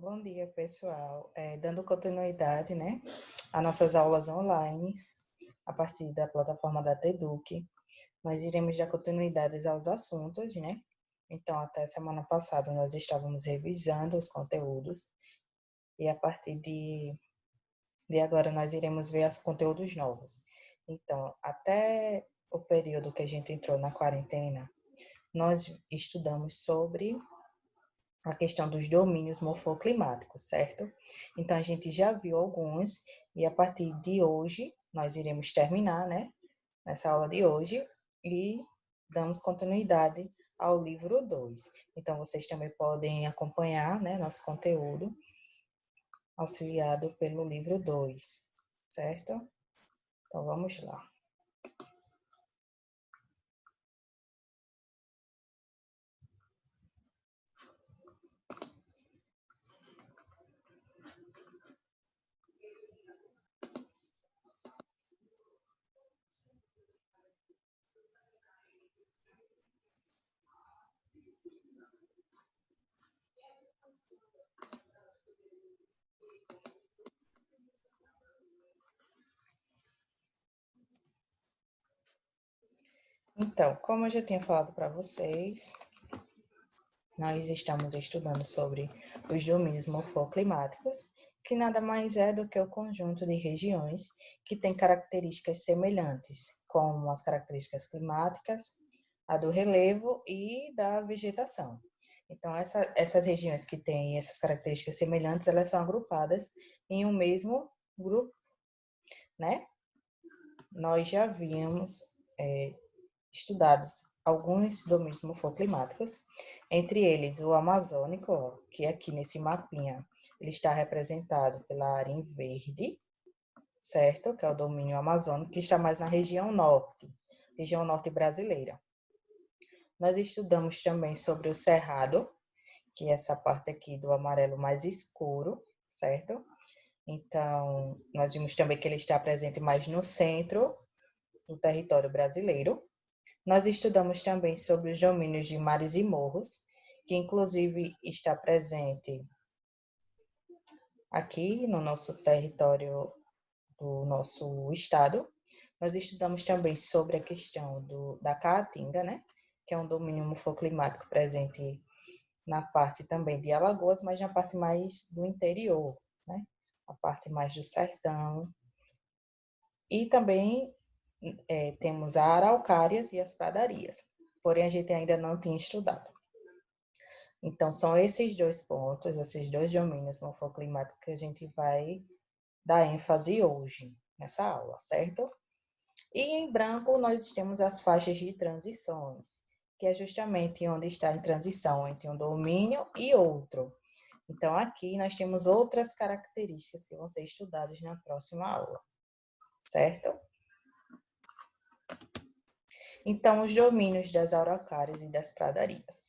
Bom dia, pessoal. Dando continuidade, né, às nossas aulas online, a partir da plataforma da TEDUC, nós iremos dar continuidade aos assuntos, né? Então, até semana passada, nós estávamos revisando os conteúdos e a partir de agora nós iremos ver os conteúdos novos. Então, até o período que a gente entrou na quarentena, nós estudamos sobre a questão dos domínios morfoclimáticos, certo? Então, a gente já viu alguns e a partir de hoje, nós iremos terminar, né, nessa aula de hoje e damos continuidade ao livro 2. Então, vocês também podem acompanhar, né, nosso conteúdo auxiliado pelo livro 2, certo? Então, vamos lá. Então, como eu já tinha falado para vocês, nós estamos estudando sobre os domínios morfoclimáticos, que nada mais é do que o conjunto de regiões que têm características semelhantes, como as características climáticas, a do relevo e da vegetação. Então, essas regiões que têm essas características semelhantes, elas são agrupadas em um mesmo grupo, né? Nós já havíamos estudado alguns domínios morfoclimáticos, entre eles o amazônico, ó, que aqui nesse mapinha ele está representado pela área em verde, certo? Que é o domínio amazônico, que está mais na região norte brasileira. Nós estudamos também sobre o cerrado, que é essa parte aqui do amarelo mais escuro, certo? Então, nós vimos também que ele está presente mais no centro do território brasileiro. Nós estudamos também sobre os domínios de mares e morros, que inclusive está presente aqui no nosso território do nosso estado. Nós estudamos também sobre a questão da caatinga, né? Que é um domínio morfoclimático presente na parte também de Alagoas, mas na parte mais do interior, né? A parte mais do sertão. E também temos a araucárias e as pradarias. Porém, a gente ainda não tinha estudado. Então, são esses dois pontos, esses dois domínios morfoclimáticos que a gente vai dar ênfase hoje, nessa aula, certo? E em branco, nós temos as faixas de transições, que é justamente onde está em transição entre um domínio e outro. Então, aqui nós temos outras características que vão ser estudadas na próxima aula, certo? Então, os domínios das araucárias e das pradarias.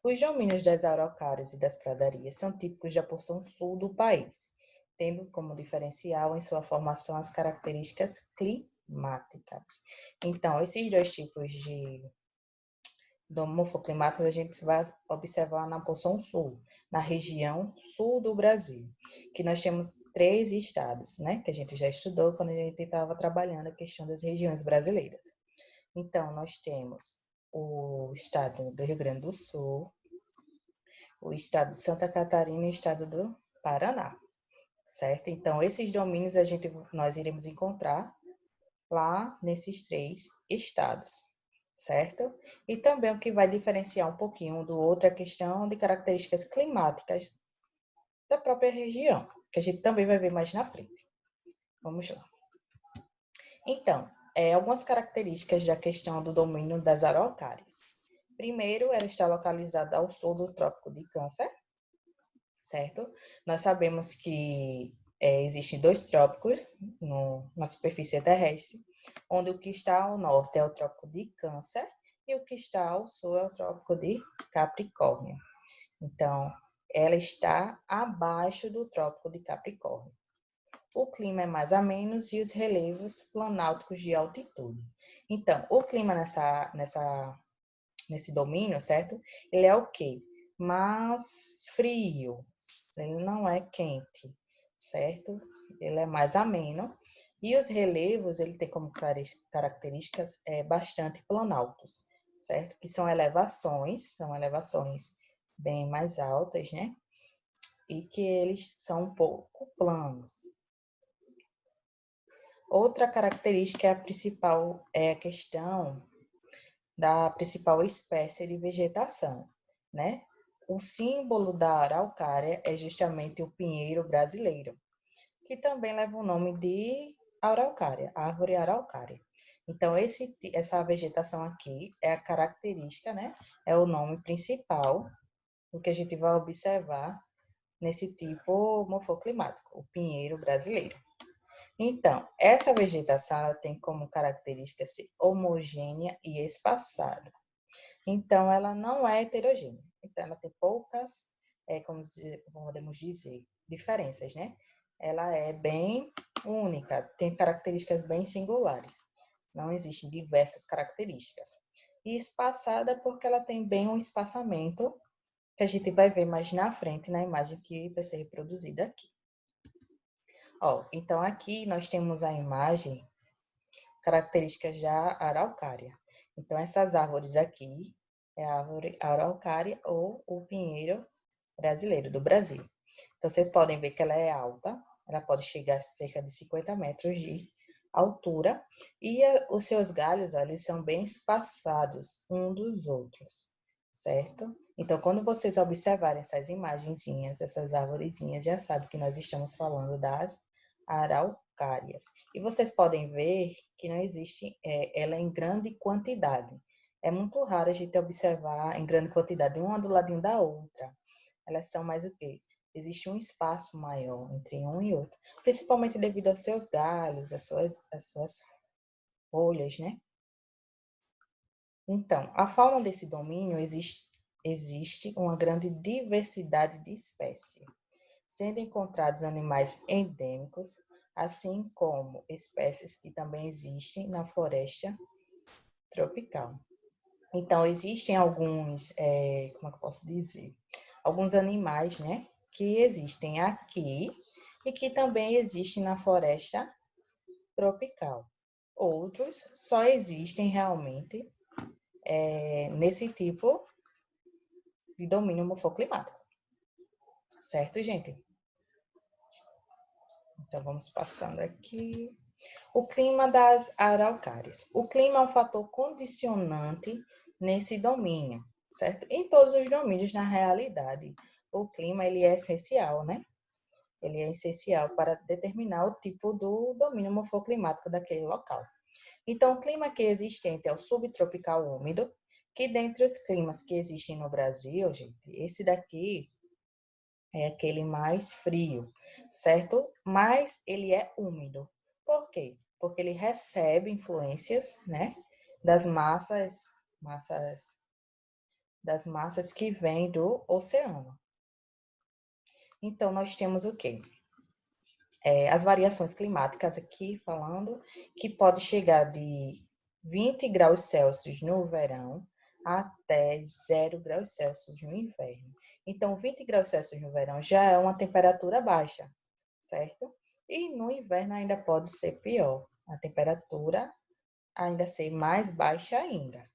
Os domínios das araucárias e das pradarias são típicos da porção sul do país, tendo como diferencial em sua formação as características climáticas. Então, esses dois tipos de morfoclimáticos a gente vai observar na porção sul, na região sul do Brasil, que nós temos 3 estados, né, que a gente já estudou quando a gente estava trabalhando a questão das regiões brasileiras. Então, nós temos o estado do Rio Grande do Sul, o estado de Santa Catarina e o estado do Paraná, certo? Então, esses domínios nós iremos encontrar lá nesses 3 estados, certo? E também o que vai diferenciar um pouquinho um do outro é a questão de características climáticas da própria região, que a gente também vai ver mais na frente. Vamos lá. Então, algumas características da questão do domínio das araucárias. Primeiro, ela está localizada ao sul do Trópico de Câncer, certo? Nós sabemos que existem 2 trópicos na superfície terrestre, onde o que está ao norte é o Trópico de Câncer e o que está ao sul é o Trópico de Capricórnio. Então, ela está abaixo do Trópico de Capricórnio. O clima é mais ameno e os relevos planálticos de altitude. Então, o clima nesse domínio, certo? Ele é o quê? Mais frio, ele não é quente, certo? Ele é mais ameno. E os relevos, ele tem como características bastante planaltos, certo? Que são elevações bem mais altas, né? E que eles são um pouco planos. Outra característica é a questão da principal espécie de vegetação, né? O símbolo da araucária é justamente o pinheiro brasileiro, que também leva o nome de araucária, árvore araucária. Então, essa vegetação aqui é a característica, né? É o nome principal do que a gente vai observar nesse tipo morfoclimático, o pinheiro brasileiro. Então, essa vegetação ela tem como característica ser homogênea e espaçada. Então, ela não é heterogênea. Então, ela tem poucas, como podemos dizer, diferenças, né? Ela é bem única, tem características bem singulares. Não existem diversas características. E espaçada porque ela tem bem um espaçamento que a gente vai ver mais na frente na imagem que vai ser reproduzida aqui. Ó, então, aqui nós temos a imagem características da araucária. Então, essas árvores aqui é a árvore araucária ou o pinheiro brasileiro, do Brasil. Então, vocês podem ver que ela é alta, ela pode chegar a cerca de 50 metros de altura, e os seus galhos, ó, eles são bem espaçados um dos outros, certo? Então, quando vocês observarem essas imagenzinhas, essas arvorezinhas, já sabe que nós estamos falando das araucárias. E vocês podem ver que não existe ela em grande quantidade. É muito raro a gente observar em grande quantidade, uma do ladinho da outra. Elas são mais o quê? Existe um espaço maior entre um e outro, principalmente devido aos seus galhos, às suas folhas, né? Então, a fauna desse domínio existe uma grande diversidade de espécies, sendo encontrados animais endêmicos, assim como espécies que também existem na floresta tropical. Então, existem alguns, como é que eu posso dizer? Alguns animais, né, que existem aqui e que também existem na floresta tropical. Outros só existem realmente nesse tipo de domínio morfoclimático. Certo, gente? Então, vamos passando aqui. O clima das araucárias. O clima é um fator condicionante nesse domínio, certo? Em todos os domínios, na realidade, o clima ele é essencial, né? Ele é essencial para determinar o tipo do domínio morfoclimático daquele local. Então, o clima que é existente é o subtropical úmido, que dentre os climas que existem no Brasil, gente, esse daqui é aquele mais frio, certo? Mas ele é úmido. Por quê? Porque ele recebe influências, né, das massas que vêm do oceano. Então, nós temos o quê? As variações climáticas aqui falando, que pode chegar de 20 graus Celsius no verão até 0 graus Celsius no inverno. Então, 20 graus Celsius no verão já é uma temperatura baixa, certo? E no inverno ainda pode ser pior, a temperatura ainda ser mais baixa ainda,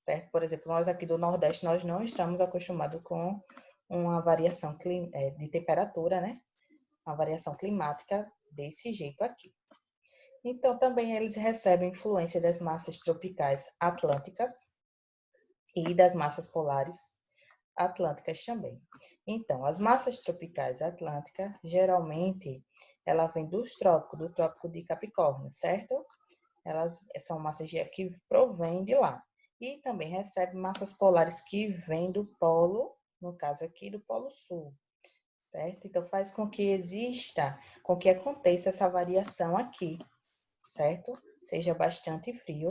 certo? Por exemplo, nós aqui do Nordeste, nós não estamos acostumados com uma variação de temperatura, né? Uma variação climática desse jeito aqui. Então, também eles recebem influência das massas tropicais atlânticas e das massas polares atlânticas também. Então, as massas tropicais atlânticas, geralmente, ela vem dos trópicos, do trópico de Capricórnio, certo? Elas são massas que provêm de lá. E também recebe massas polares que vêm do polo, no caso aqui, do polo sul, certo? Então, faz com que com que aconteça essa variação aqui, certo? Seja bastante frio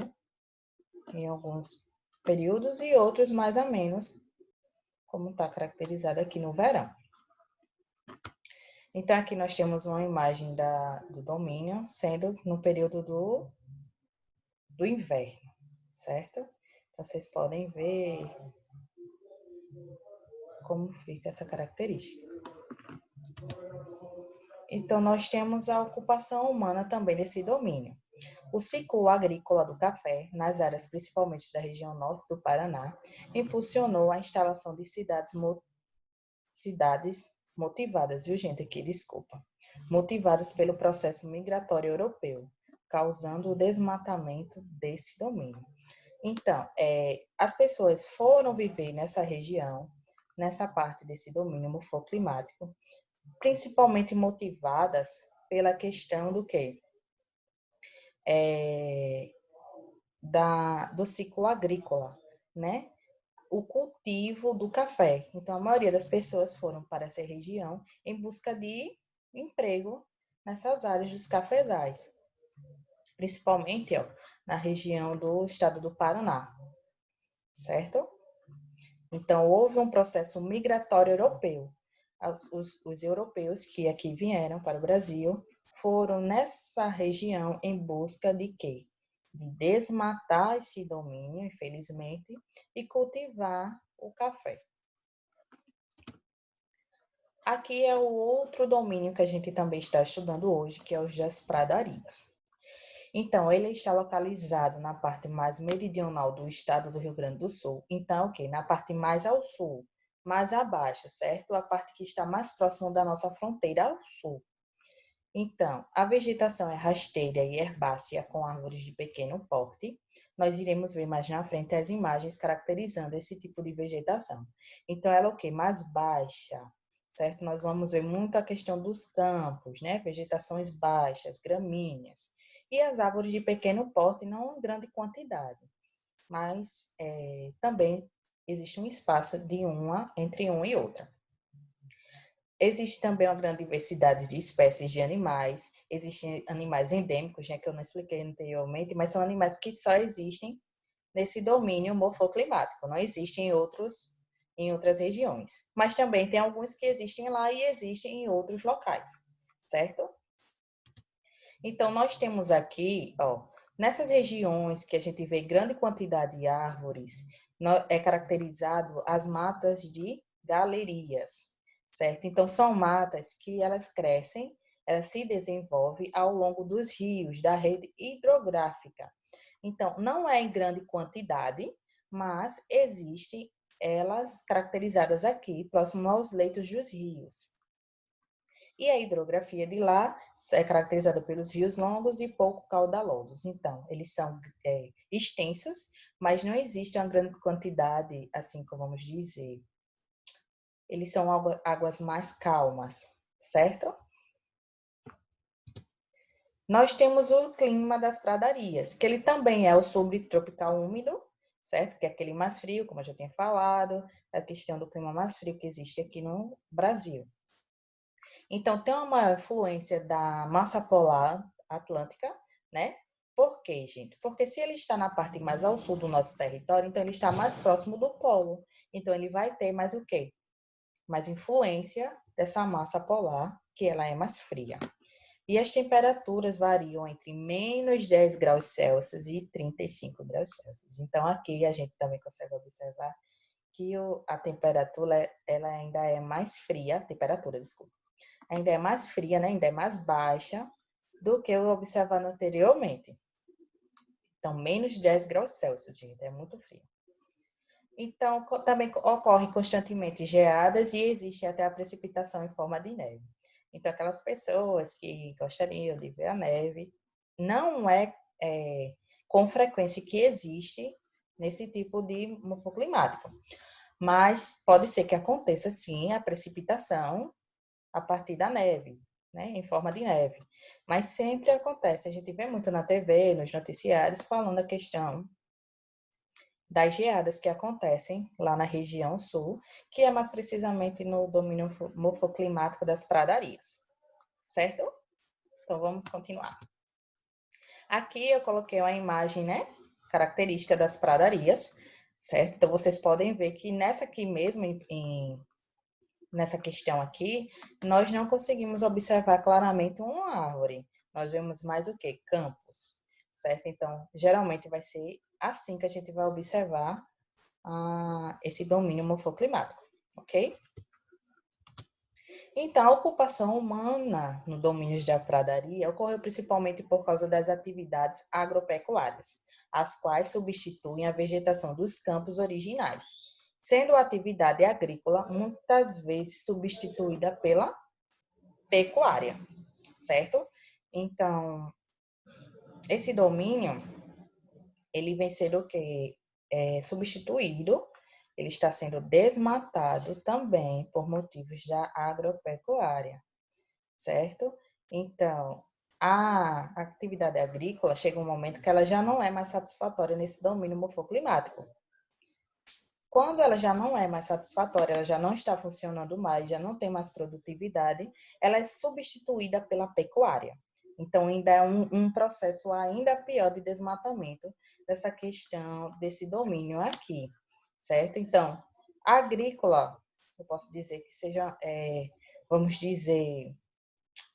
em alguns períodos e outros mais a menos, como está caracterizado aqui no verão. Então, aqui nós temos uma imagem do domínio, sendo no período do inverno, certo? Então, vocês podem ver como fica essa característica. Então, nós temos a ocupação humana também desse domínio. O ciclo agrícola do café, nas áreas principalmente da região norte do Paraná, impulsionou a instalação de cidades motivadas, viu gente, aqui, desculpa, motivadas pelo processo migratório europeu, causando o desmatamento desse domínio. Então, as pessoas foram viver nessa região, nessa parte desse domínio morfoclimático, principalmente motivadas pela questão do quê? Do ciclo agrícola, né? O cultivo do café. Então, a maioria das pessoas foram para essa região em busca de emprego nessas áreas dos cafezais, principalmente na região do estado do Paraná, certo? Então, houve um processo migratório europeu. Os europeus que aqui vieram para o Brasil foram nessa região em busca de quê? De desmatar esse domínio, infelizmente, e cultivar o café. Aqui é o outro domínio que a gente também está estudando hoje, que é os das pradarias. Então, ele está localizado na parte mais meridional do estado do Rio Grande do Sul. Então, na parte mais ao sul, mais abaixo, certo? A parte que está mais próxima da nossa fronteira ao sul. Então, a vegetação é rasteira e herbácea com árvores de pequeno porte. Nós iremos ver mais na frente as imagens caracterizando esse tipo de vegetação. Então, ela é mais baixa, certo? Nós vamos ver muito a questão dos campos, né? Vegetações baixas, gramíneas. E as árvores de pequeno porte, não em grande quantidade, mas também existe um espaço entre uma e outra. Existe também uma grande diversidade de espécies de animais. Existem animais endêmicos, né, que eu não expliquei anteriormente, mas são animais que só existem nesse domínio morfoclimático, não existem em outras regiões. Mas também tem alguns que existem lá e existem em outros locais, certo? Então, nós temos aqui, nessas regiões que a gente vê grande quantidade de árvores, é caracterizado as matas de galerias, certo? Então, são matas que elas crescem, elas se desenvolvem ao longo dos rios, da rede hidrográfica. Então, não é em grande quantidade, mas existem elas caracterizadas aqui, próximo aos leitos dos rios. E a hidrografia de lá é caracterizada pelos rios longos e pouco caudalosos. Então, eles são extensos, mas não existe uma grande quantidade, assim como vamos dizer. Eles são águas mais calmas, certo? Nós temos o clima das pradarias, que ele também é o subtropical úmido, certo? Que é aquele mais frio, como eu já tinha falado, a questão do clima mais frio que existe aqui no Brasil. Então, tem uma maior influência da massa polar atlântica, né? Por quê, gente? Porque se ele está na parte mais ao sul do nosso território, então ele está mais próximo do polo. Então, ele vai ter mais o quê? Mais influência dessa massa polar, que ela é mais fria. E as temperaturas variam entre menos 10 graus Celsius e 35 graus Celsius. Então, aqui a gente também consegue observar que a temperatura ela ainda é mais fria, ainda é mais fria, né? Ainda é mais baixa do que o observado anteriormente. Então, menos de 10 graus Celsius, gente, é muito frio. Então, também ocorrem constantemente geadas e existe até a precipitação em forma de neve. Então, aquelas pessoas que gostariam de ver a neve, não é com frequência que existe nesse tipo de morfoclimático. Mas pode ser que aconteça, sim, a precipitação a partir da neve, né, em forma de neve. Mas sempre acontece, a gente vê muito na TV, nos noticiários, falando a questão das geadas que acontecem lá na região sul, que é mais precisamente no domínio morfoclimático das pradarias, certo? Então, vamos continuar. Aqui eu coloquei uma imagem, né, característica das pradarias, certo? Então, vocês podem ver que nessa aqui mesmo, nessa questão aqui, nós não conseguimos observar claramente uma árvore. Nós vemos mais o quê? Campos, certo? Então, geralmente vai ser assim que a gente vai observar esse domínio morfoclimático, ok? Então, a ocupação humana no domínio da pradaria ocorreu principalmente por causa das atividades agropecuárias, as quais substituem a vegetação dos campos originais, sendo a atividade agrícola muitas vezes substituída pela pecuária, certo? Então, esse domínio, ele vem sendo o quê? Substituído, ele está sendo desmatado também por motivos da agropecuária, certo? Então, a atividade agrícola chega um momento que ela já não é mais satisfatória nesse domínio morfoclimático. Quando ela já não é mais satisfatória, ela já não está funcionando mais, já não tem mais produtividade, ela é substituída pela pecuária. Então, ainda é um processo ainda pior de desmatamento dessa questão, desse domínio aqui, certo? Então, a agrícola, eu posso dizer que seja, vamos dizer,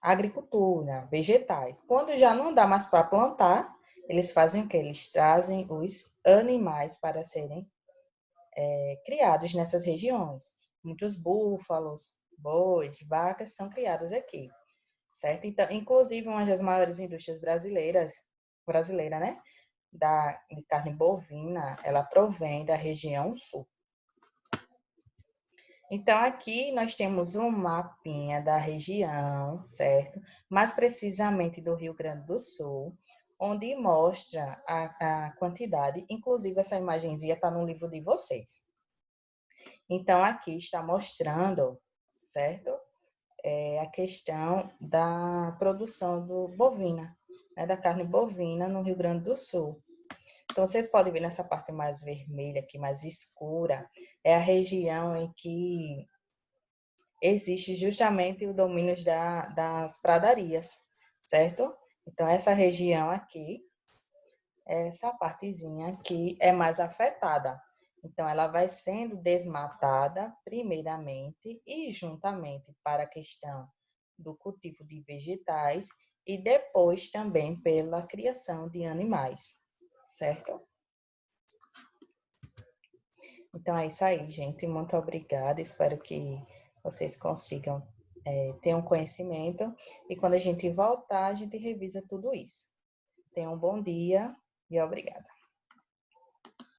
agricultura, vegetais. Quando já não dá mais para plantar, eles fazem o quê? Eles trazem os animais para serem criados nessas regiões. Muitos búfalos, bois, vacas são criados aqui, certo? Então, inclusive, uma das maiores indústrias brasileira, né, de carne bovina, ela provém da região sul. Então, aqui nós temos um mapinha da região, certo? Mais precisamente do Rio Grande do Sul, onde mostra a quantidade, inclusive essa imagenzinha está no livro de vocês. Então, aqui está mostrando, certo? A questão da produção bovina, né? Da carne bovina no Rio Grande do Sul. Então, vocês podem ver nessa parte mais vermelha aqui, mais escura, é a região em que existe justamente o domínio das pradarias, certo? Então, essa região aqui, essa partezinha aqui é mais afetada. Então, ela vai sendo desmatada, primeiramente, e juntamente para a questão do cultivo de vegetais, e depois também pela criação de animais, certo? Então, é isso aí, gente. Muito obrigada. Espero que vocês consigam ter um conhecimento. E quando a gente voltar, a gente revisa tudo isso. Tenham um bom dia e obrigada.